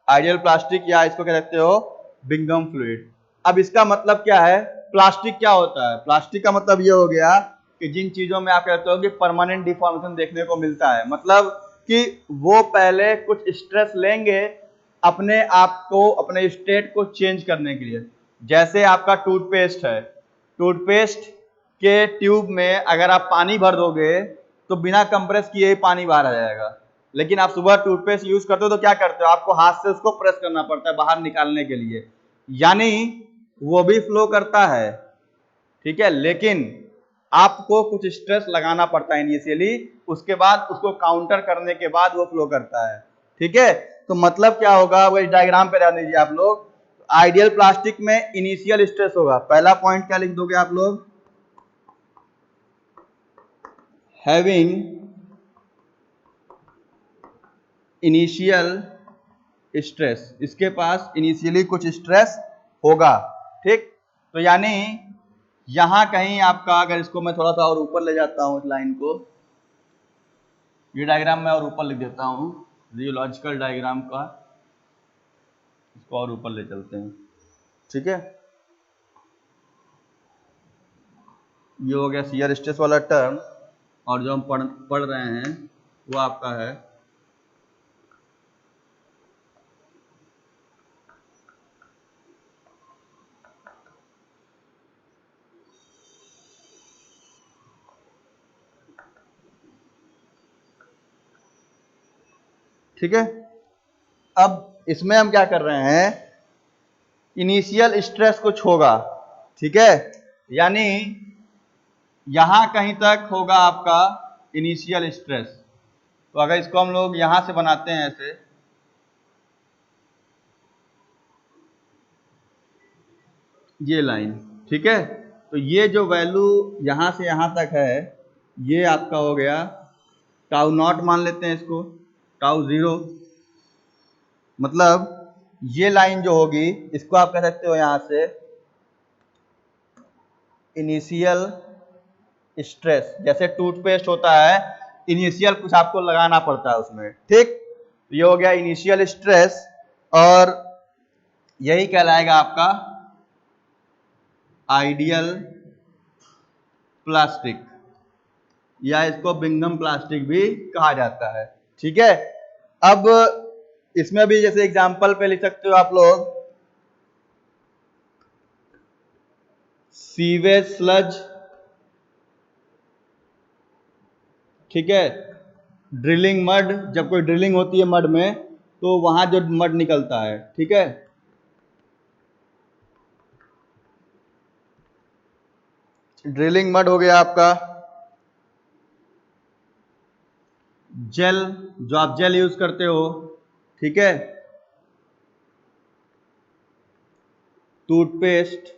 S1: आइडियल प्लास्टिक या इसको कह सकते हो बिंगम फ्लूइड। अब इसका मतलब क्या है? प्लास्टिक क्या होता है? प्लास्टिक का मतलब ये हो गया कि जिन चीजों में आप कहते हो कि परमानेंट डिफॉर्मेशन देखने को मिलता है, मतलब कि वो पहले कुछ स्ट्रेस लेंगे अपने आप को, अपने स्टेट को चेंज करने के लिए। जैसे आपका टूथपेस्ट है, टूथपेस्ट के ट्यूब में अगर आप पानी भर दोगे तो बिना कंप्रेस किए ही पानी बाहर आ जाएगा, लेकिन आप सुबह टूथपेस्ट यूज करते हो तो क्या करते हो, आपको हाथ से उसको प्रेस करना पड़ता है बाहर निकालने के लिए, यानी वो भी फ्लो करता है, ठीक है, लेकिन आपको कुछ स्ट्रेस लगाना पड़ता है इनिशियली, उसके बाद उसको काउंटर करने के बाद वो फ्लो करता है, ठीक है। तो मतलब क्या होगा, वो इस डायग्राम पे ध्यान दीजिए आप लोग। आइडियल प्लास्टिक में इनिशियल स्ट्रेस होगा, पहला पॉइंट क्या लिख दोगे आप लोग, हैविंग इनिशियल स्ट्रेस, इसके पास इनिशियली कुछ स्ट्रेस होगा, ठीक। तो यानी यहां कहीं आपका, अगर इसको मैं थोड़ा सा और ऊपर ले जाता हूं इस लाइन को, ये डायग्राम मैं और ऊपर लिख देता हूं, रियोलॉजिकल डायग्राम का, इसको और ऊपर ले चलते हैं, ठीक है। ये हो गया शियर स्ट्रेस वाला टर्म, और जो हम पढ़ रहे हैं वो आपका है ठीक है। अब इसमें हम क्या कर रहे हैं, इनिशियल स्ट्रेस कुछ होगा, ठीक है, यानी यहां कहीं तक होगा आपका इनिशियल स्ट्रेस। तो अगर इसको हम लोग यहां से बनाते हैं ऐसे, ये लाइन, ठीक है, तो ये जो वैल्यू यहां से यहां तक है ये आपका हो गया टाउ नॉट, मान लेते हैं इसको टाउ 0, मतलब ये लाइन जो होगी इसको आप कह सकते हो यहां से इनिशियल स्ट्रेस, जैसे टूथपेस्ट होता है इनिशियल कुछ आपको लगाना पड़ता है उसमें, ठीक। ये हो गया इनिशियल स्ट्रेस, और यही कहलाएगा आपका आइडियल प्लास्टिक, या इसको बिंगम प्लास्टिक भी कहा जाता है, ठीक है। अब इसमें भी जैसे एग्जाम्पल पे लिख सकते हो आप लोग, सीवेज स्लज, ठीक है, ड्रिलिंग मड, जब कोई ड्रिलिंग होती है मड में तो वहां जो मड निकलता है, ठीक है, ड्रिलिंग मड हो गया आपका। जेल, जो आप जेल यूज करते हो, ठीक है, टूथपेस्ट,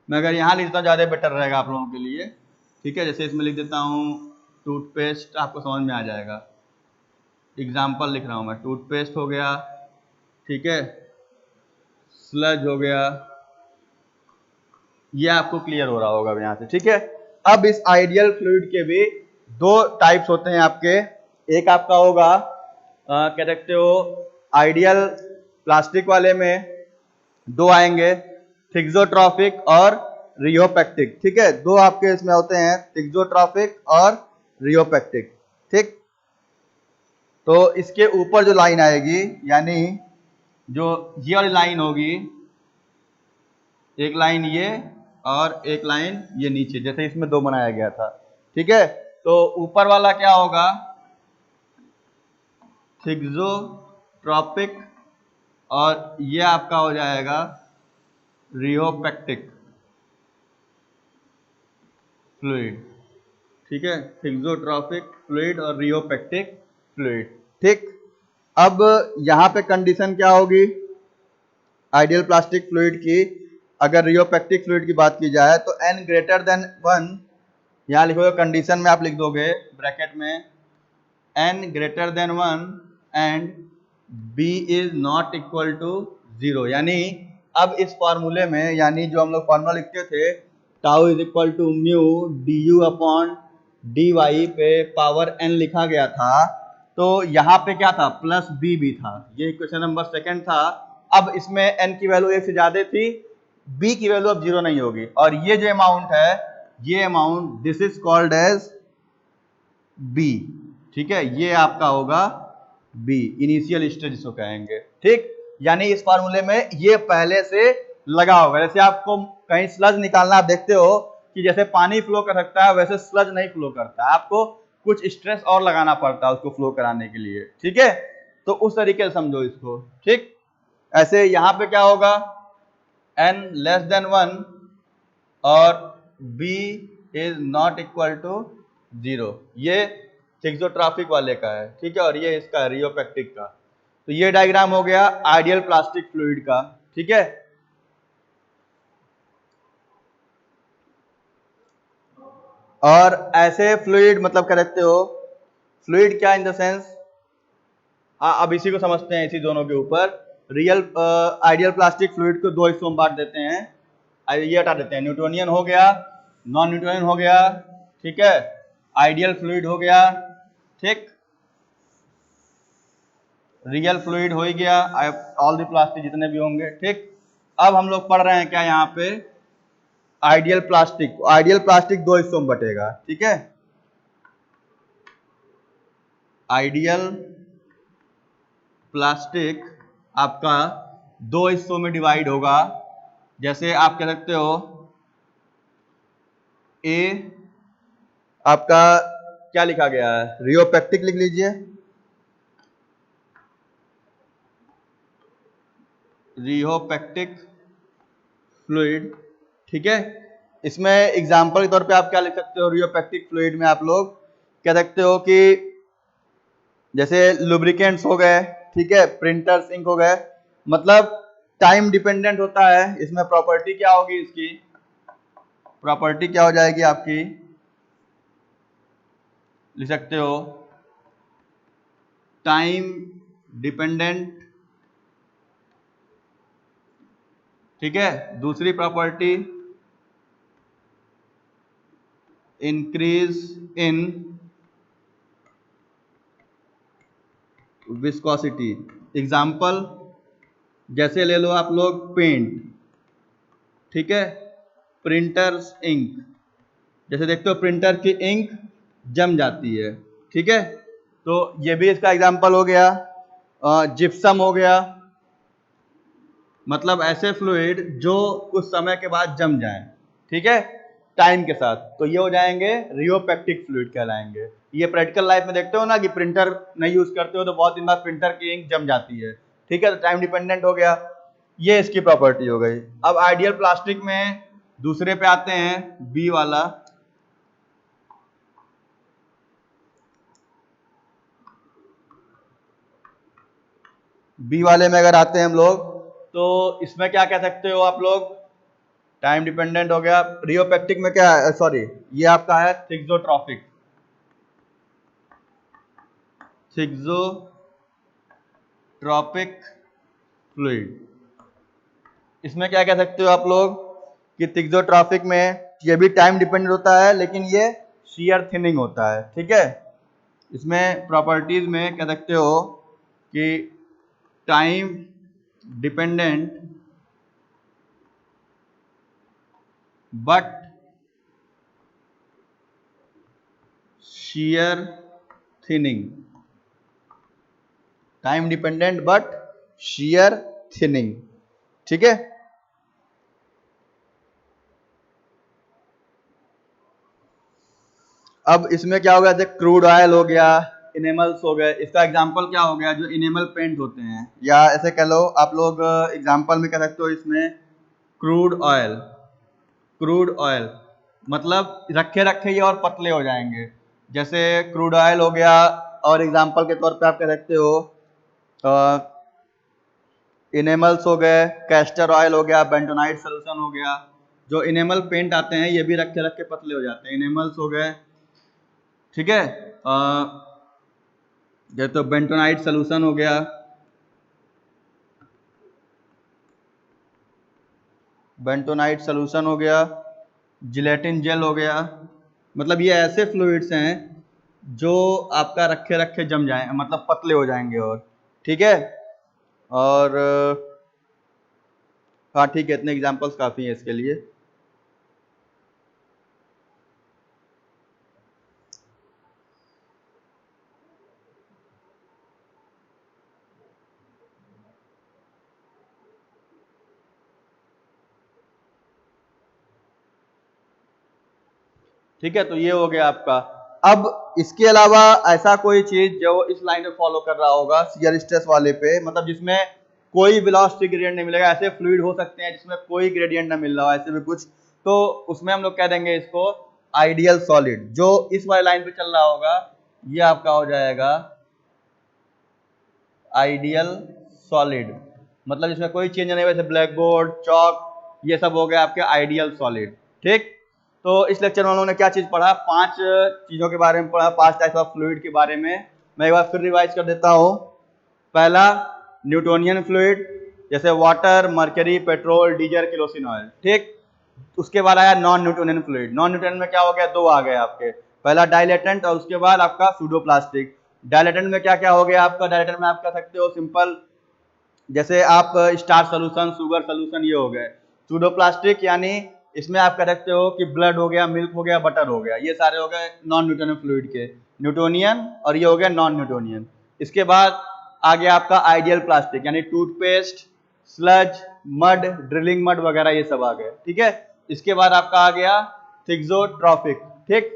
S1: मैं अगर यहां लिख देता हूं ज्यादा बेटर रहेगा आप लोगों के लिए, ठीक है, जैसे इसमें लिख देता हूं टूथपेस्ट, आपको समझ में आ जाएगा, एग्जाम्पल लिख रहा हूं मैं, टूथपेस्ट हो गया, ठीक है, स्लज हो गया, ये आपको क्लियर हो रहा होगा अब यहां से, ठीक है। अब इस आइडियल फ्लूइड के भी दो टाइप्स होते हैं आपके, एक आपका होगा क्या कहते हो, आइडियल प्लास्टिक वाले में दो आएंगे, थिक्सोट्रॉफिक और रियोपेक्टिक, ठीक है, दो आपके इसमें होते हैं, थिक्सोट्रॉफिक और रियोपेक्टिक, ठीक। तो इसके ऊपर जो लाइन आएगी, यानी जो ये वाली लाइन होगी, एक लाइन ये और एक लाइन ये नीचे, जैसे इसमें दो बनाया गया था, ठीक है। तो ऊपर वाला क्या होगा, थिक्सोट्रॉपिक, और ये आपका हो जाएगा रियोपेक्टिक फ्लूइड, ठीक है, थिक्सोट्रॉपिक फ्लूइड और रियोपेक्टिक फ्लूइड, ठीक। अब यहां पे कंडीशन क्या होगी आइडियल प्लास्टिक फ्लूइड की, अगर रियोपेक्टिक फ्लूइड की बात की जाए तो n ग्रेटर देन 1, यहां लिखोगे कंडीशन में आप लिख दोगे ब्रैकेट में n greater than 1 and b is not equal to 0, यानी अब इस फॉर्मूले में, यानी जो हम लोग फॉर्मूला लिखते थे tau is equal to mu d u upon d y पे पावर n लिखा गया था, तो यहाँ पे क्या था, प्लस बी भी था, ये क्वेश्चन नंबर सेकंड था। अब इसमें n की वैल्यू 1 से ज्यादा थी, b की वैल्यू अब 0 नहीं होगी, और ये जो अमाउंट है, ये amount this is called as b, ठीक है, ये आपका होगा b, इनिशियल स्टेज इसको कहेंगे, ठीक। यानी इस फार्मूले में ये पहले से लगा होगा, जैसे आपको कहीं स्लज निकालना आप देखते हो कि जैसे पानी फ्लो कर सकता है वैसे स्लज नहीं फ्लो करता है, आपको कुछ स्ट्रेस और लगाना पड़ता है उसको फ्लो कराने के लिए, ठीक है, तो उस तरीके से समझो इसको, ठीक। ऐसे यहां पे क्या होगा, n लेस देन 1 और b is not equal to 0, ये थिक्सोट्रॉपिक वाले का है, ठीक है, और ये इसका रियोपेक्टिक का। तो ये डायग्राम हो गया आइडियल प्लास्टिक फ्लूइड का, ठीक है। और ऐसे फ्लूइड मतलब क्या रखते हो, फ्लूइड क्या इन द सेंस, अब इसी को समझते हैं, इसी दोनों के ऊपर, रियल आइडियल प्लास्टिक फ्लूइड को दो हिस्सों में बांट देते हैं, ये हटा देते हैं, न्यूटोनियन हो गया, नॉन न्यूटोनियन हो गया, ठीक है, आइडियल फ्लूइड हो गया, ठीक, रियल फ्लूइड हो ही गया, ऑल द प्लास्टिक जितने भी होंगे, ठीक। अब हम लोग पढ़ रहे हैं क्या यहाँ पे, आइडियल प्लास्टिक, आइडियल प्लास्टिक दो हिस्सों में बटेगा, ठीक है, आइडियल प्लास्टिक आपका दो हिस्सों में डिवाइड होगा, जैसे आप कह सकते हो ए आपका क्या लिखा गया है, रियोपेक्टिक लिख लीजिए, रियोपेक्टिक फ्लूइड, ठीक है। इसमें एग्जांपल के तौर पे आप क्या लिख सकते हो, रियोपेक्टिक फ्लूइड में आप लोग कह सकते हो कि जैसे लुब्रिकेंट्स हो गए, ठीक है, प्रिंटर्स इंक हो गए, मतलब टाइम डिपेंडेंट होता है, इसमें प्रॉपर्टी क्या होगी, इसकी प्रॉपर्टी क्या हो जाएगी आपकी, लिख सकते हो टाइम डिपेंडेंट, ठीक है। दूसरी property increase in viscosity, example जैसे ले लो आप लोग पेंट, ठीक है, प्रिंटर्स इंक, जैसे देखते हो प्रिंटर की इंक जम जाती है, ठीक है, तो ये भी इसका एग्जाम्पल हो गया। जिप्सम हो गया, मतलब ऐसे फ्लूइड जो कुछ समय के बाद जम जाएं, ठीक है, टाइम के साथ, तो ये हो जाएंगे रियोपेक्टिक फ्लूइड कहलाएंगे। ये प्रैक्टिकल लाइफ में देखते हो ना कि प्रिंटर नहीं यूज करते हो तो बहुत दिन बाद प्रिंटर की इंक जम जाती है, ठीक है, तो टाइम डिपेंडेंट हो गया, ये इसकी प्रॉपर्टी हो गई। अब आइडियल प्लास्टिक में दूसरे पे आते हैं, बी वाला, बी वाले में अगर आते हैं हम लोग, तो इसमें क्या कह सकते हो आप लोग, टाइम डिपेंडेंट हो गया। रियोपेक्टिक में क्या है, सॉरी ये आपका है थिक्सोट्रॉपिक, थिक्सोट्रॉपिक फ्लूइड। इसमें क्या कह सकते हो आप लोग कि थिक्सोट्रॉपिक में ये भी टाइम डिपेंडेंट होता है, लेकिन ये शियर थिनिंग होता है, ठीक है। इसमें प्रॉपर्टीज में कह सकते हो कि time dependent but shear thinning, time dependent but shear thinning, ठीक है। अब इसमें क्या हो गया, जैसे क्रूड ऑयल हो गया, इनेमल्स हो गए, इसका एग्जांपल क्या हो गया, जो इनेमल पेंट होते हैं, या ऐसे कह लो आप लोग एग्जांपल में कह सकते हो इसमें क्रूड ऑयल, क्रूड ऑयल मतलब रखे रखे ये और पतले हो जाएंगे, जैसे क्रूड ऑयल हो गया, और एग्जांपल के तौर पे आप कह सकते हो इनेमल्स हो गए, कैस्टर ऑयल हो गया, बेंटोनाइट सोल्यूशन हो गया, जो इनेमल पेंट आते हैं ये भी रखे रखे पतले हो जाते हैं, इनेमल्स हो गए, ठीक है। ये तो बेंटोनाइट सोल्यूशन हो गया, बेंटोनाइट सोल्यूशन हो गया, जिलेटिन जेल हो गया, मतलब ये ऐसे फ्लूइड्स हैं जो आपका रखे रखे जम जाए, मतलब पतले हो जाएंगे, और ठीक है। और हाँ ठीक है, इतने एग्जांपल्स काफी हैं इसके लिए। ठीक है, तो ये हो गया आपका। अब इसके अलावा ऐसा कोई चीज जो इस लाइन में फॉलो कर रहा होगा शियर स्ट्रेस वाले पे, मतलब जिसमें कोई वेलोसिटी ग्रेडियंट नहीं मिलेगा, ऐसे फ्लूइड हो सकते हैं जिसमें कोई ग्रेडियंट ना मिल रहा हो, ऐसे भी कुछ, तो उसमें हम लोग कह देंगे इसको आइडियल सॉलिड। जो इस वाले लाइन पे चल रहा होगा ये आपका हो जाएगा आइडियल सॉलिड, मतलब इसमें कोई चेंज नहीं, वैसे ब्लैक बोर्ड, चौक, ये सब हो गया आपके आइडियल सॉलिड, ठीक। तो इस लेक्चर में हम लोगों ने क्या चीज पढ़ा, 5 चीजों के बारे में पढ़ा, 5 टाइप्स ऑफ फ्लूइड के बारे में। मैं एक बार फिर रिवाइज कर देता हूँ। पहला न्यूटोनियन फ्लूइड, जैसे water, mercury, petrol, diesel, kerosene oil, ठीक। उसके बाद आया non Newtonian fluid. Non Newtonian में क्या हो गया, 2 आ गए आपके, पहला डाइलेटेंट और उसके बाद आपका सूडोप्लास्टिक। डाइलेटेंट में क्या क्या हो गया आपका, डाइलेटेंट में आप कह सकते हो सिंपल, जैसे आप स्टार सोल्यूशन, शुगर सोल्यूशन, ये हो गए। सूडोप्लास्टिक यानी इसमें आप कह सकते हो कि ब्लड हो गया, मिल्क हो गया, बटर हो गया, ये सारे हो गए नॉन न्यूटोनियन फ्लूइड के। न्यूटोनियन और ये हो गया नॉन न्यूटोनियन। इसके बाद आ गया आपका आइडियल प्लास्टिक, यानी toothpaste, sludge, mud, drilling mud वगैरह, ये सब आ गए, ठीक है। इसके बाद आपका आ गया थिक्सोट्रॉपिक, ठीक।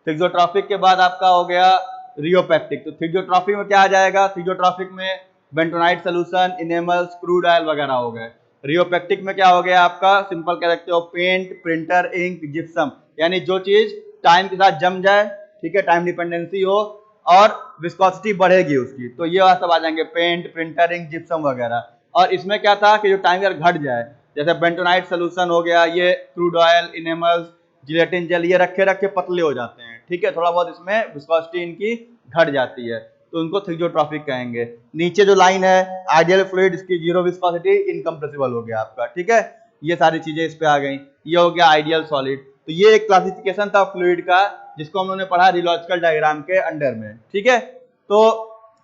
S1: थिक्सोट्रॉपिक के बाद आपका हो गया रियोपेक्टिक। तो थिक्सोट्रॉपिक में क्या आ जाएगा, थिक्सोट्रॉपिक में बेंटोनाइट सोल्यूशन, इनेमल्स, क्रूड ऑयल वगैरह हो गए। रियोपेक्टिक में क्या हो गया आपका, सिंपल कह सकते हो पेंट, प्रिंटर, इंक, जिप्सम, यानी जो चीज टाइम के साथ जम जाए, ठीक है, टाइम डिपेंडेंसी हो और विस्कोसिटी बढ़ेगी उसकी, तो ये सब आ जाएंगे, पेंट, प्रिंटर, इंक, जिप्सम वगैरह। और इसमें क्या था कि जो टाइम अगर घट जाए, जैसे बेंटोनाइट सोल्यूशन हो गया, ये क्रूड ऑयल, इनेमल्स, जिलेटिन जेल, ये रखे रखे पतले हो जाते हैं, ठीक है, थोड़ा बहुत इसमें विस्कोसिटी इनकी घट जाती है, तो उनको थिक्सोट्रॉपिक कहेंगे। नीचे जो लाइन है आइडियल फ्लूइड, इसकी जीरो विस्कोसिटी, इनकम्प्रेसिबल हो गया आपका, ठीक है। ये सारी चीजें इस पे आ गई, ये हो गया आइडियल सॉलिड। तो ये एक क्लासिफिकेशन था फ्लूइड का, जिसको हम लोगों ने पढ़ा रियोलॉजिकल डायग्राम के अंडर में, ठीक है। तो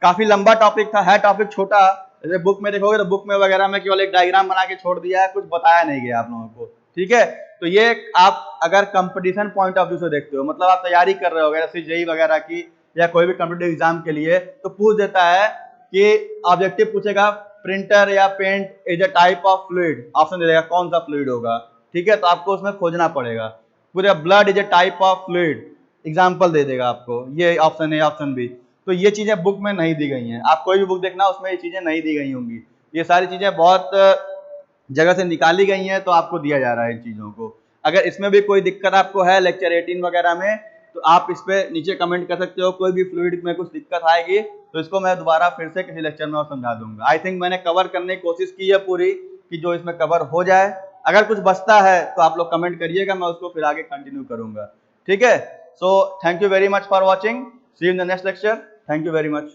S1: काफी लंबा टॉपिक था, है टॉपिक छोटा, जैसे बुक में देखोगे तो बुक में वगैरह में केवल एक डायग्राम बना के छोड़ दिया है, कुछ बताया नहीं गया आप लोगों को, ठीक है। तो ये आप अगर कंपटीशन पॉइंट ऑफ व्यू से देखते हो, मतलब आप तैयारी कर रहे हो जैसे जेईई वगैरह की या कोई भी कॉम्पिटिटिव एग्जाम के लिए, तो पूछ देता है कि ऑब्जेक्टिव पूछेगा प्रिंटर या paint is a type of fluid, option दे देगा कौन सा फ्लूइड होगा, ठीक है, तो आपको उसमें खोजना पड़ेगा। पूरे blood is a type of fluid, example दे देगा आपको, ये ऑप्शन है ऑप्शन बी। तो ये चीजें बुक में नहीं दी गई हैं, आप कोई भी बुक देखना उसमें ये चीजें नहीं दी गई होंगी, ये सारी चीजें बहुत जगह से निकाली गई हैं, तो आपको दिया जा रहा है इन चीजों को। अगर इसमें भी कोई दिक्कत आपको है लेक्चर 18 वगैरह में, तो आप इस पे नीचे कमेंट कर सकते हो, कोई भी फ्लूइड में कुछ दिक्कत आएगी तो इसको मैं दोबारा फिर से किसी लेक्चर में और समझा दूंगा। आई थिंक मैंने कवर करने की कोशिश की है पूरी, कि जो इसमें कवर हो जाए। अगर कुछ बचता है तो आप लोग कमेंट करिएगा, मैं उसको फिर आगे कंटिन्यू करूंगा, ठीक है। So thank you very much for watching, see you in the next lecture, thank you very much.